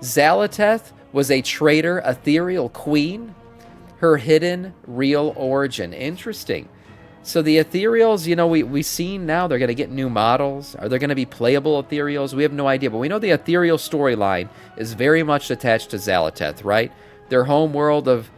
Xal'atath was a traitor, ethereal queen. Her hidden real origin. Interesting. So the Ethereals, you know, we've seen now they're going to get new models. Are there going to be playable Ethereals? We have no idea. But we know the Ethereal storyline is very much attached to Xal'atath, right? Their home world of,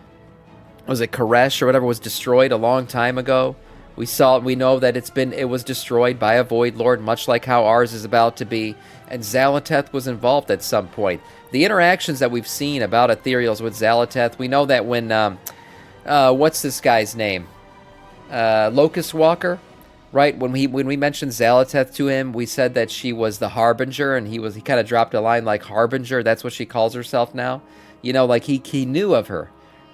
was it Koresh or whatever, was destroyed a long time ago. We know that it was destroyed by a Void Lord, much like how ours is about to be. And Xal'atath was involved at some point. The interactions that we've seen about Ethereals with Xal'atath, we know that when, what's this guy's name? Locust Walker, right? When we mentioned Xal'atath to him, we said that she was the Harbinger, and he kind of dropped a line like Harbinger. That's what she calls herself now. You know, like he knew of her,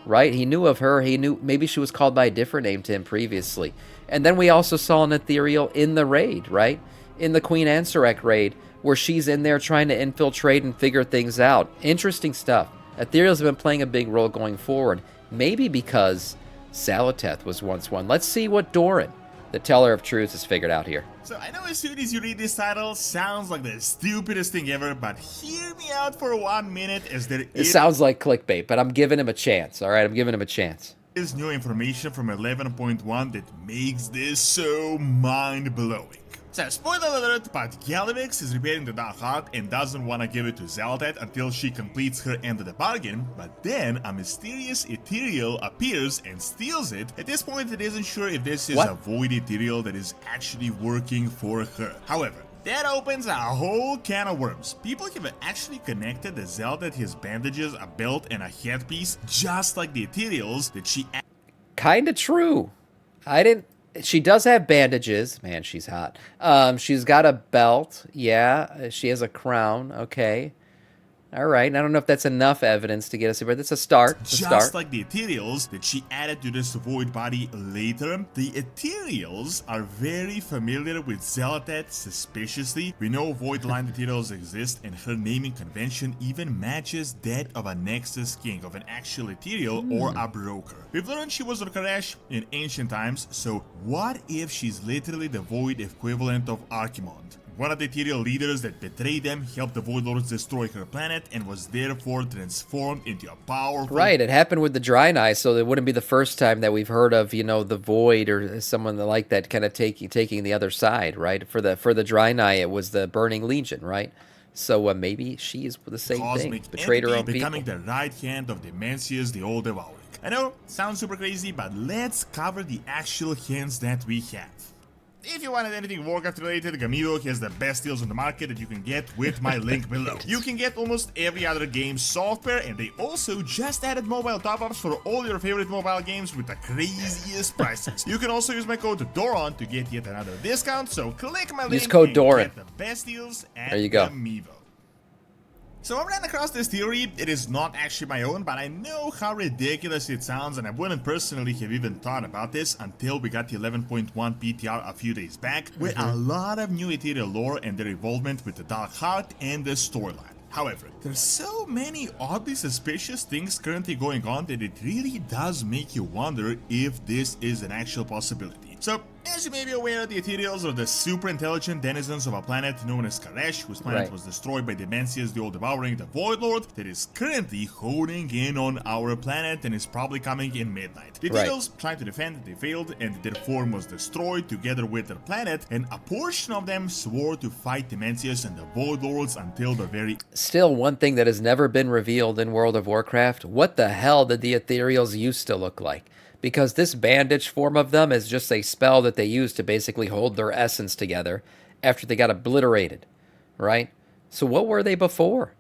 right? He knew of her. He knew maybe she was called by a different name to him previously. And then we also saw an Ethereal in the raid, right? In the Queen Ansarek raid, where she's in there trying to infiltrate and figure things out. Interesting stuff. Ethereals have been playing a big role going forward. Maybe because Xal'atath was once one. Let's see what Doran, the Teller of Truths, has figured out here. So I know as soon as you read this title, sounds like the stupidest thing ever, but hear me out for 1 minute as It sounds like clickbait, but I'm giving him a chance, all right? I'm giving him a chance. Is new information from 11.1 that makes this so mind-blowing. So, spoiler alert, but Galivix is repairing the Dark Heart and doesn't want to give it to Xal'atath until she completes her end of the bargain, but then a mysterious Ethereal appears and steals it. At this point, it isn't sure if this is a Void Ethereal that is actually working for her. However, that opens a whole can of worms. People have actually connected the Xal'atath, his bandages, a belt, and a headpiece, just like the Ethereals that she... Kinda true. She does have bandages. Man, she's hot. She's got a belt. Yeah. She has a crown. Okay. All right. I don't know if that's enough evidence to get us here, but it's a start. Just like the Ethereals that she added to this Void body later, the Ethereals are very familiar with Xal'atath suspiciously. We know Void-lined Ethereals exist, and her naming convention even matches that of a Nexus King, of an actual Ethereal or a broker. We've learned she was on Koresh in ancient times, so what if she's literally the Void equivalent of Archimonde? One of the Ethereal leaders that betrayed them, helped the Void Lords destroy her planet, and was therefore transformed into a powerful... Right, it happened with the Draenei, so it wouldn't be the first time that we've heard of, you know, the Void or someone like that kind of taking the other side, right? For the Draenei, it was the Burning Legion, right? So maybe she is the same thing, betrayed her own people. Becoming the right hand of Dimensius, the Old Devouring. I know, sounds super crazy, but let's cover the actual hints that we have. If you wanted anything Warcraft related, Gamido has the best deals on the market that you can get with my link below. You can get almost every other game's software, and they also just added mobile top-ups for all your favorite mobile games with the craziest prices. You can also use my code Doran to get yet another discount, so click my link use code Doran. Get the best deals at there you go. Gamido. So I ran across this theory. It is not actually my own, but I know how ridiculous it sounds, and I wouldn't personally have even thought about this until we got the 11.1 PTR a few days back, with a lot of new Ethereal lore and their involvement with the Dark Heart and the storyline. However, there's so many oddly suspicious things currently going on that it really does make you wonder if this is an actual possibility. So, as you may be aware, the Ethereals are the super intelligent denizens of a planet known as Koresh, whose planet was destroyed by Dimensius, the Old Devouring, the Void Lord, that is currently honing in on our planet and is probably coming in midnight. The Ethereals tried to defend, they failed, and their form was destroyed together with their planet, and a portion of them swore to fight Dimensius and the Void Lords until the very... Still, one thing that has never been revealed in World of Warcraft, what the hell did the Ethereals used to look like? Because this bandage form of them is just a spell that they use to basically hold their essence together after they got obliterated, right? So what were they before?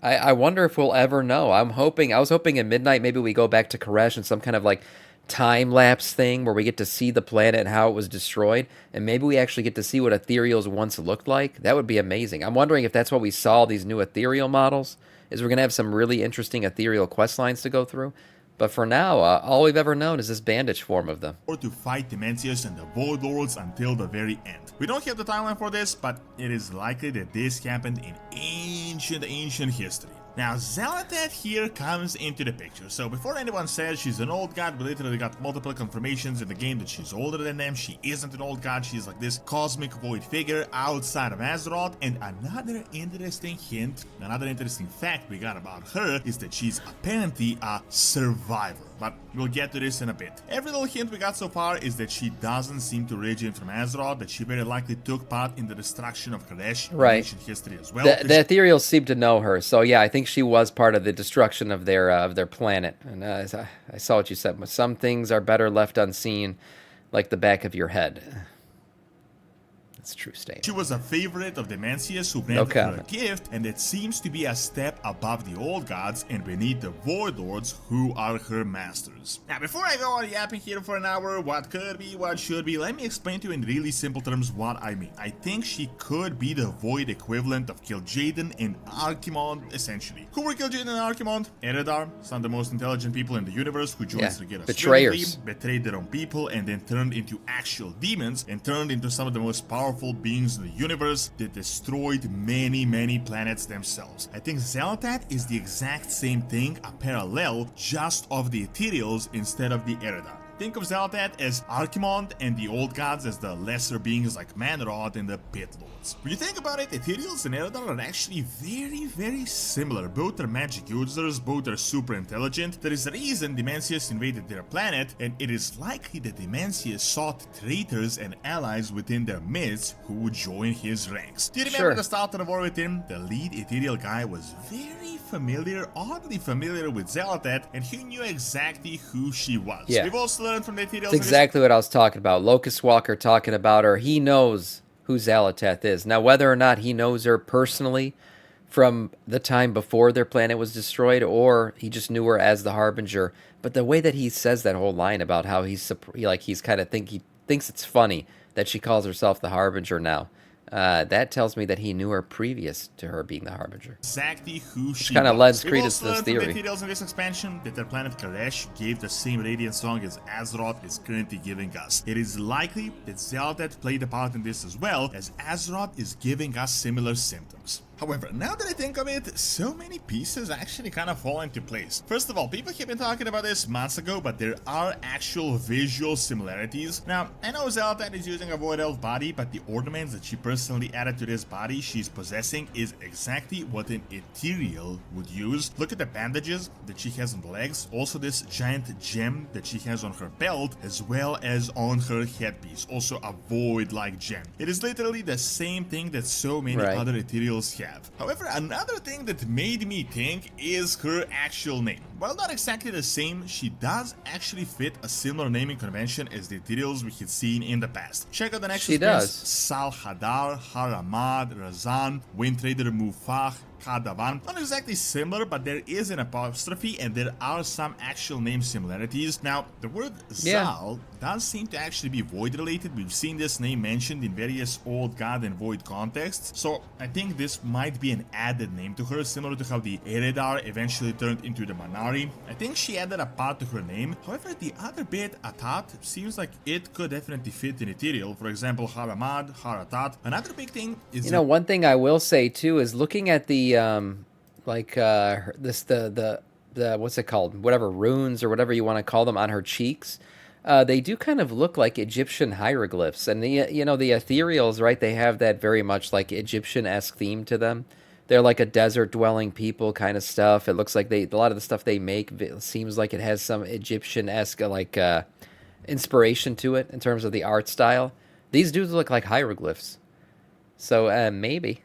I wonder if we'll ever know. I was hoping in Midnight maybe we go back to Koresh and some kind of like time-lapse thing where we get to see the planet and how it was destroyed, and maybe we actually get to see what Ethereals once looked like. That would be amazing. I'm wondering if that's what we saw, these new Ethereal models, is we're going to have some really interesting Ethereal quest lines to go through. But for now, all we've ever known is this bandage form of them. Or to fight Dimensius and the Void Lords until the very end. We don't have the timeline for this, but it is likely that this happened in ancient history. Now, Xal'atath here comes into the picture. So before anyone says she's an old god, we literally got multiple confirmations in the game that she's older than them. She isn't an old god. She's like this cosmic void figure outside of Azeroth. And another interesting hint, another interesting fact we got about her is that she's apparently a survivor. But we'll get to this in a bit. Every little hint we got so far is that she doesn't seem to origin from Azeroth, that she very likely took part in the destruction of Kadesh in ancient history as well. The Ethereals seem to know her, so yeah, I think she was part of the destruction of their planet. And I saw what you said. Some things are better left unseen, like the back of your head. That's a true statement. She was a favorite of Demancius, who granted her a gift, and it seems to be a step above the old gods and beneath the void lords, who are her masters. Now, before I go on yapping here for an hour, what could be, what should be, let me explain to you in really simple terms what I mean. I think she could be the void equivalent of Kil'jaeden and Archimonde, essentially. Who were Kil'jaeden and Archimonde? Eredar, some of the most intelligent people in the universe, who joined Regeras betrayers, betrayed their own people, and then turned into actual demons, and turned into some of the most powerful beings in the universe that destroyed many planets themselves. I think Xal'atath is the exact same thing, a parallel just of the Ethereals instead of the Eredar. Think of Xal'atath as Archimonde and the old gods as the lesser beings like Manrod and the Pit Lords. When you think about it, Ethereals and Eredar are actually very similar. Both are magic users, both are super intelligent. There is a reason Demancius invaded their planet, and it is likely that Demancius sought traitors and allies within their midst who would join his ranks. Do you remember the start of the war with him? The lead Ethereal guy was very familiar, oddly familiar with Xal'atath, and he knew exactly who she was. Yeah. We've also learned from the Ethereals. That's exactly what I was talking about. Locust Walker talking about her. He knows who Xal'atath is. Now, whether or not he knows her personally from the time before their planet was destroyed, or he just knew her as the Harbinger, but the way that he says that whole line about how he thinks it's funny that she calls herself the Harbinger now. That tells me that he knew her previous to her being the Harbinger. Exactly who she kind of lends We've credence to this theory. From the Ethereals in this expansion that their planet Kadesh gave the same radiant song as Azeroth is currently giving us. It is likely that Xal'atath played a part in this as well, as Azeroth is giving us similar symptoms. However, now that I think of it, so many pieces actually kind of fall into place. First of all, people have been talking about this months ago, but there are actual visual similarities. Now, I know Xal'atath is using a Void Elf body, but the ornaments that she personally added to this body she's possessing is exactly what an Ethereal would use. Look at the bandages that she has on the legs, also this giant gem that she has on her belt, as well as on her headpiece, also a Void-like gem. It is literally the same thing that so many other Ethereals have. However, another thing that made me think is her actual name. While not exactly the same, she does actually fit a similar naming convention as the Ethereals we had seen in the past. Check out the next screens: Sal'hadar, Haramad, Razan, Windtrader Mufah, Kadavan. Not exactly similar, but there is an apostrophe and there are some actual name similarities. Now, the word Zal does seem to actually be void related. We've seen this name mentioned in various old god and void contexts, so I think this might be an added name to her, similar to how the Eredar eventually turned into the Manari. I think she added a part to her name. However, the other bit, Atat, seems like it could definitely fit in Ethereal. For example, Haramad, Haratat. Another big thing is, you know, one thing I will say too is looking at the what's it called, whatever runes or whatever you want to call them on her cheeks, they do kind of look like Egyptian hieroglyphs. And the the Ethereals, right, they have that very much like Egyptian-esque theme to them. They're like a desert dwelling people kind of stuff. It looks like a lot of the stuff they make seems like it has some Egyptian-esque inspiration to it in terms of the art style. These dudes look like hieroglyphs. So maybe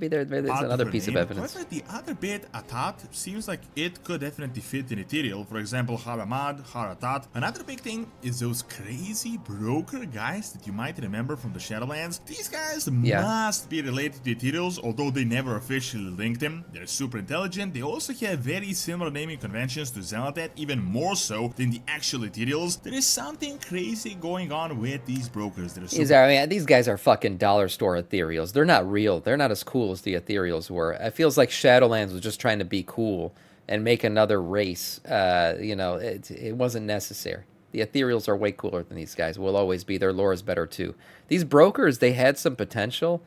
there's another piece of evidence. However, the other bit, Atat, seems like it could definitely fit in Ethereal. For example, Haramad, Haratat. Another big thing is those crazy broker guys that you might remember from the Shadowlands. These guys must be related to Ethereals, although they never officially linked them. They're super intelligent. They also have very similar naming conventions to Xal'atath, even more so than the actual Ethereals. There is something crazy going on with these brokers. These guys are fucking dollar store Ethereals. They're not real. They're not as cool as the Ethereals were. It feels like Shadowlands was just trying to be cool and make another race. It wasn't necessary. The Ethereals are way cooler than these guys. Will always be. Their lore is better too. These brokers, they had some potential,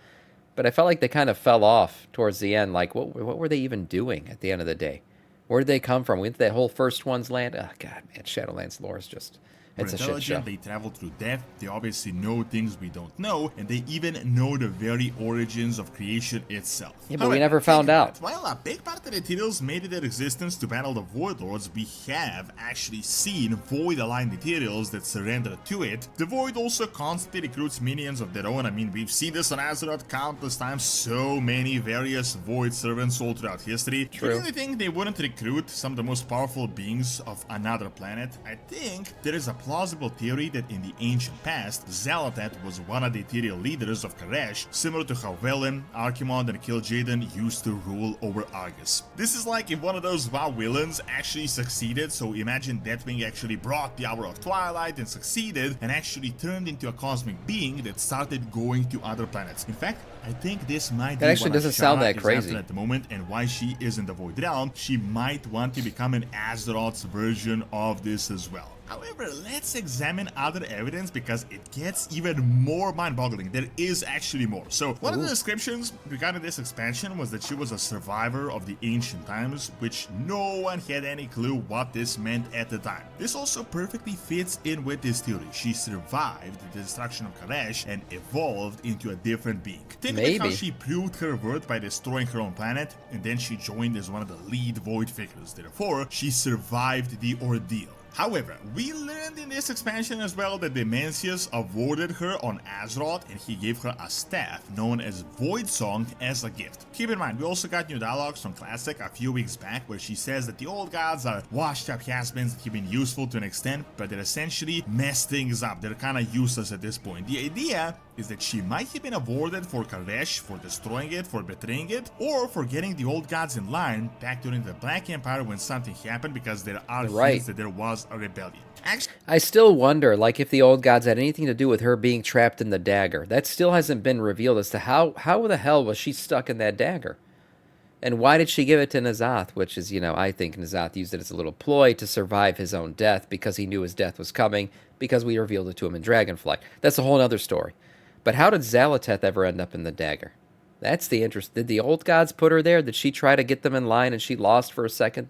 But I felt like they kind of fell off towards the end. Like, what were they even doing at the end of the day? Where did they come from? Where did that whole first one's land? Oh, God, man, Shadowlands lore is just... It's a shit show. They travel through depth, they obviously know things we don't know, and they even know the very origins of creation itself. Yeah, but we never found out. While a big part of the Ethereals made it their existence to battle the Void Lords, we have actually seen Void-aligned Ethereals that surrender to it. The Void also constantly recruits minions of their own. I mean, we've seen this on Azeroth countless times, so many various Void servants all throughout history. True. Do you really think they wouldn't recruit some of the most powerful beings of another planet? I think there is a plausible theory that in the ancient past, Xal'atath was one of the ethereal leaders of Karesh, similar to how Velen, Archimonde, and Kil'jaeden used to rule over Argus. This is like if one of those WoW villains actually succeeded, so imagine Deathwing actually brought the Hour of Twilight and succeeded, and actually turned into a cosmic being that started going to other planets. In fact, I think this might be actually what doesn't sound that crazy at the moment, and why she is in the Void Realm. She might want to become an Azeroth's version of this as well. However, let's examine other evidence because it gets even more mind-boggling. There is actually more. So, one of the descriptions regarding this expansion was that she was a survivor of the ancient times, which no one had any clue what this meant at the time. This also perfectly fits in with this theory. She survived the destruction of Karesh and evolved into a different being. Think about how she proved her worth by destroying her own planet, and then she joined as one of the lead Void figures. Therefore, she survived the ordeal. However, we learned in this expansion as well that Dimensius awarded her on Azeroth and he gave her a staff known as Void Song as a gift. Keep in mind, we also got new dialogues from Classic a few weeks back where she says that the old gods are washed up has-beens that have been useful to an extent, but they're essentially messed things up. They're kind of useless at this point. The idea is that she might have been awarded for Karesh, for destroying it, for betraying it, or for getting the old gods in line back during the Black Empire when something happened, because there are hints that there was a rebellion. Actually, I still wonder, like, if the old gods had anything to do with her being trapped in the dagger. That still hasn't been revealed as to how the hell was she stuck in that dagger? And why did she give it to N'Zoth? Which is, I think N'Zoth used it as a little ploy to survive his own death because he knew his death was coming, because we revealed it to him in Dragonflight. That's a whole other story. But how did Xal'atath ever end up in the dagger? That's the interest. Did the old gods put her there? Did she try to get them in line and she lost for a second?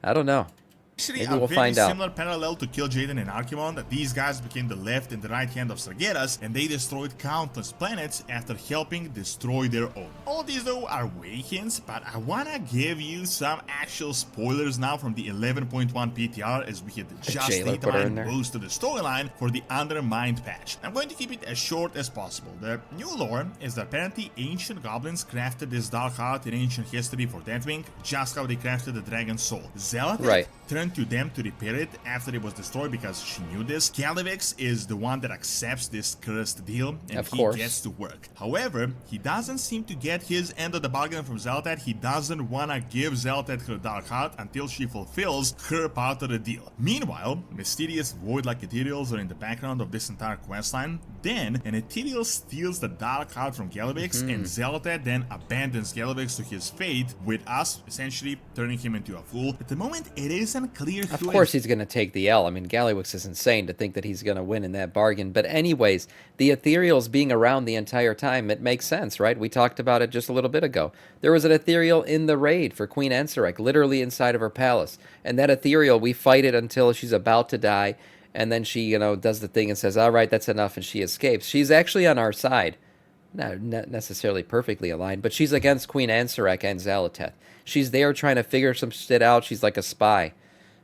I don't know. Actually, maybe we'll find out. Similar parallel to Kil'jaeden and Archimonde, that these guys became the left and the right hand of Sargeras, and they destroyed countless planets after helping destroy their own. All these though are way hints, but I wanna give you some actual spoilers now from the 11.1 PTR as we hit just datamined most of the storyline for the Undermined patch. I'm going to keep it as short as possible. The new lore is that apparently ancient goblins crafted this dark heart in ancient history for Deathwing, just how they crafted the dragon's soul. Xal'atath turned to them to repair it after it was destroyed because she knew this. Calyvix is the one that accepts this cursed deal, and he gets to work. However, he doesn't seem to get his end of the bargain from Xal'atath. He doesn't want to give Xal'atath her dark heart until she fulfills her part of the deal. Meanwhile, mysterious void-like ethereals are in the background of this entire questline. Then, an ethereal steals the dark heart from Calyvix, and Xal'atath then abandons Calyvix to his fate, with us essentially turning him into a fool. At the moment, it isn't clear. Of course he's going to take the L. I mean, Calyvix is insane to think that he's going to win in that bargain. But anyways, the Ethereals being around the entire time, it makes sense, right? We talked about it just a little bit ago. There was an Ethereal in the raid for Queen Ensarek, literally inside of her palace. And that Ethereal, we fight it until she's about to die. And then she, does the thing and says, all right, that's enough, and she escapes. She's actually on our side. Not necessarily perfectly aligned, but she's against Queen Ensarek and Xal'atath. She's there trying to figure some shit out. She's like a spy.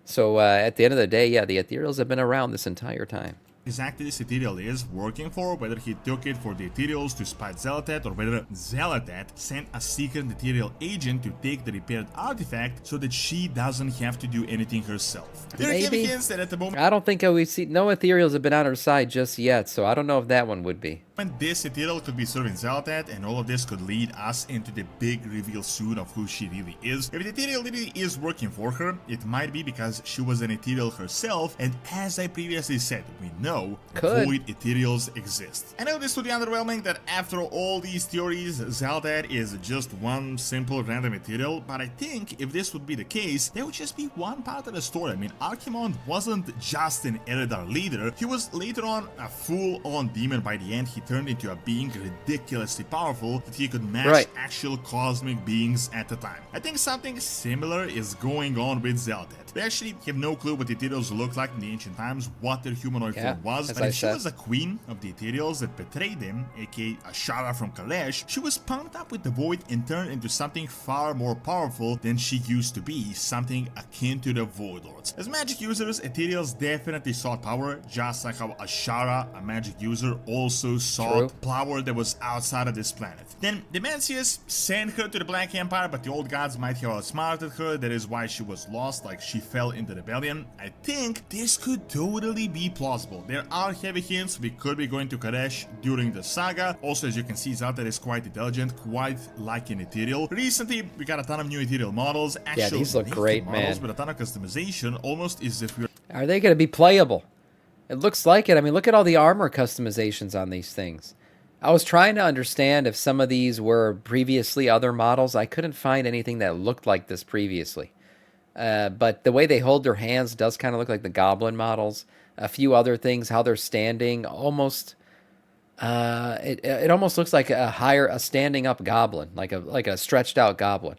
So at the end of the day, yeah, the Ethereals have been around this entire time. Exactly this Ethereal is working for, whether he took it for the Ethereals to spite Xal'atath, or whether Xal'atath sent a secret Ethereal agent to take the repaired artifact so that she doesn't have to do anything herself. There are hints that at the moment, I don't think we see no Ethereals have been on her side just yet, so I don't know if that one would be. This Ethereal could be serving Xal'atath, and all of this could lead us into the big reveal soon of who she really is. If the Ethereal really is working for her, it might be because she was an Ethereal herself, and as I previously said, we know know Could. void ethereals exist. I know this would be underwhelming that after all these theories, Xal'atath is just one simple random ethereal, but I think if this would be the case, there would just be one part of the story. I mean, Archimonde wasn't just an Eredar leader, he was later on a full-on demon. By the end, he turned into a being ridiculously powerful that he could match actual cosmic beings at the time. I think something similar is going on with Xal'atath. We actually have no clue what the Ethereals looked like in the ancient times, what their humanoid form was, but if she was a queen of the Ethereals that betrayed them, aka Ashara from Kalesh, she was pumped up with the void and turned into something far more powerful than she used to be, something akin to the Void Lords. As magic users, Ethereals definitely sought power, just like how Ashara, a magic user, also sought power that was outside of this planet. Then Demencius sent her to the Black Empire, but the old gods might have outsmarted her, that is why she was lost, like she fell into rebellion. I think this could totally be plausible. There are heavy hints we could be going to Kadesh during the saga. Also, as you can see, Xal'atath is quite intelligent, quite like an ethereal. Recently, we got a ton of new ethereal models. Yeah, these look great, man. With a ton of customization, almost as if we're... Are they going to be playable? It looks like it. I mean, look at all the armor customizations on these things. I was trying to understand if some of these were previously other models. I couldn't find anything that looked like this previously. But the way they hold their hands does kind of look like the goblin models. A few other things, how they're standing, almost... it almost looks like a standing up goblin, like a stretched out goblin.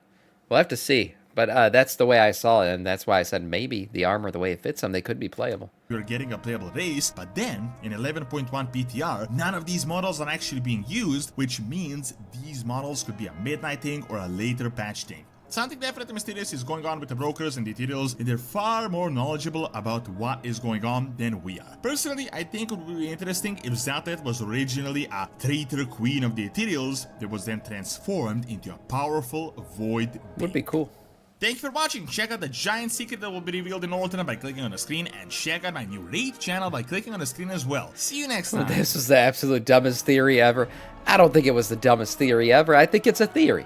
We'll have to see. But that's the way I saw it, and that's why I said maybe the armor, the way it fits them, they could be playable. We're getting a playable race, but then, in 11.1 PTR, none of these models are actually being used, which means these models could be a midnight thing or a later patch thing. Something definitely mysterious is going on with the brokers and the Ethereals, and they're far more knowledgeable about what is going on than we are. Personally, I think it would be interesting if Xal'atath was originally a traitor queen of the Ethereals that was then transformed into a powerful void being. Would be cool. Thank you for watching. Check out the giant secret that will be revealed in alternate by clicking on the screen, and check out my new raid channel by clicking on the screen as well. See you next time. This was the absolute dumbest theory ever. I don't think it was the dumbest theory ever. I think it's a theory.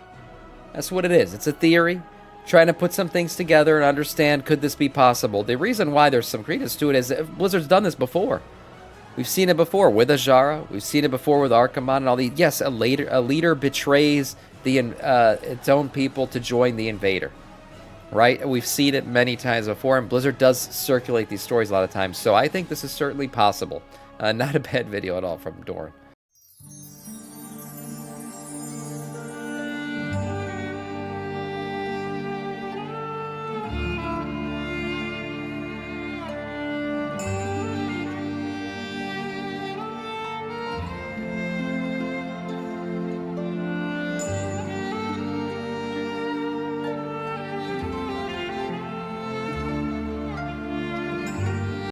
That's what it is. It's a theory. Trying to put some things together and understand, could this be possible? The reason why there's some credence to it is that Blizzard's done this before. We've seen it before with Azara. We've seen it before with Archimonde and all these. Yes, a leader betrays its own people to join the invader. Right? We've seen it many times before, and Blizzard does circulate these stories a lot of times. So I think this is certainly possible. Not a bad video at all from Doran.